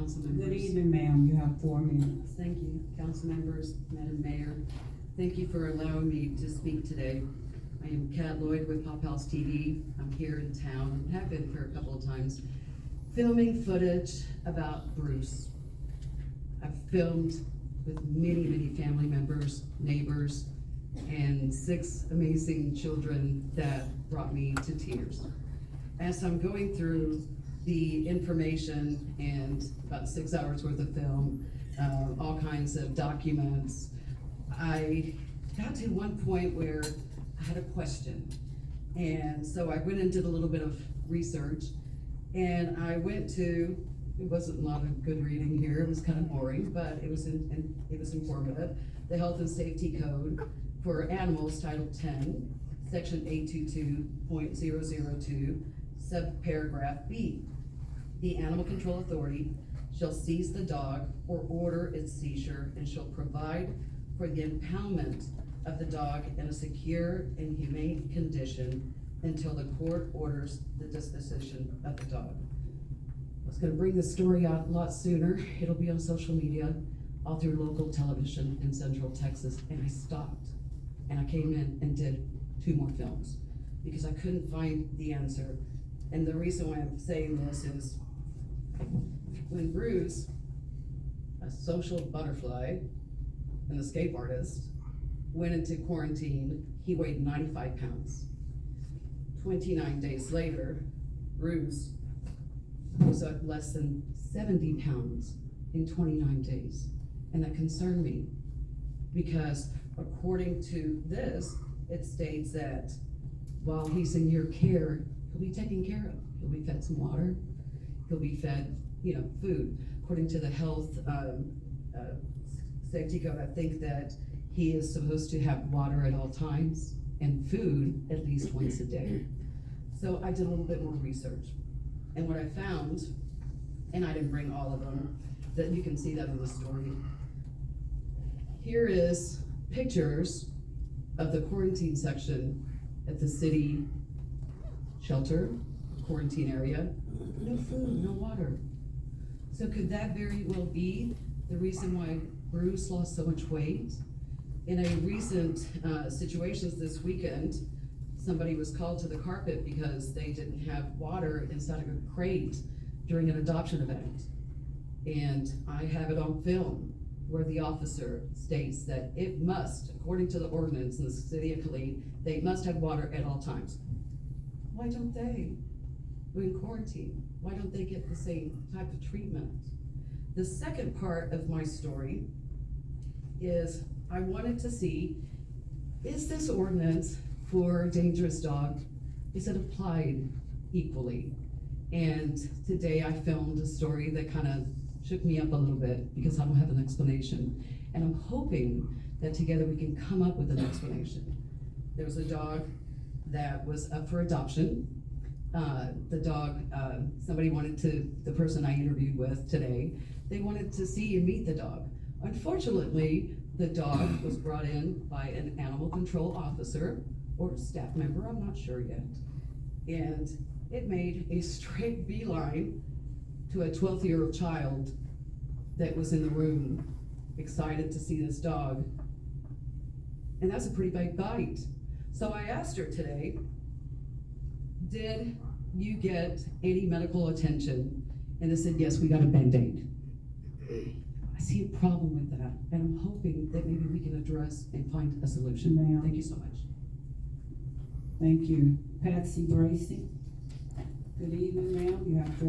council members. Good evening, ma'am. You have 4 minutes. Thank you, council members, Madam Mayor. Thank you for allowing me to speak today. I am Lloyd with Paw Pals TV. I'm here in town, and have been for a couple of times, filming footage about Bruce. I've filmed with many, many family members, neighbors, and 6 amazing children that brought me to tears. As I'm going through the information and about 6 hours worth of film, all kinds of documents, I got to one point where I had a question. And so I went and did a little bit of research, and I went to, it wasn't a lot of good reading here, it was kind of boring, but it was informative. The Health and Safety Code for Animals, Title 10, Section 822.002, subparagraph B. The Animal Control Authority shall seize the dog or order its seizure and shall provide for the impoundment of the dog in a secure and humane condition until the court orders the disposition of the dog. I was gonna bring this story out a lot sooner. It'll be on social media, all through local television in Central Texas, and I stopped. And I came in and did 2 more films because I couldn't find the answer. And the reason why I'm saying this is when Bruce, a social butterfly and escape artist, went into quarantine, he weighed 95 pounds. 29 days later, Bruce was at less than 70 pounds in 29 days. And that concerned me because according to this, it states that while he's in your care, he'll be taken care of. He'll be fed some water. He'll be fed, food. According to the health safety code, I think that he is supposed to have water at all times and food at least once a day. So I did a little bit more research. And what I found, and I didn't bring all of them, that you can see that in the story. Here is pictures of the quarantine section at the city shelter, quarantine area. No food, no water. So could that very well be the reason why Bruce lost so much weight? In a recent situations this weekend, somebody was called to the carpet because they didn't have water inside of a crate during an adoption event. And I have it on film where the officer states that it must, according to the ordinance in the city of Killeen, they must have water at all times. Why don't they? We're in quarantine. Why don't they get the same type of treatment? The second part of my story is I wanted to see, is this ordinance for a dangerous dog, is it applied equally? And today I filmed a story that kind of shook me up a little bit because I don't have an explanation. And I'm hoping that together we can come up with an explanation. There was a dog that was up for adoption. The dog, somebody wanted to, the person I interviewed with today, they wanted to see and meet the dog. Unfortunately, the dog was brought in by an animal control officer or staff member, I'm not sure yet. And it made a straight beeline to a 12-year-old child that was in the room, excited to see this dog. And that's a pretty big bite. So I asked her today, did you get any medical attention? And they said, yes, we got a Band-Aid. I see a problem with that, and I'm hoping that maybe we can address and find a solution. Ma'am. Thank you so much. Thank you. Patsy Bracy. Good evening, ma'am. You have 4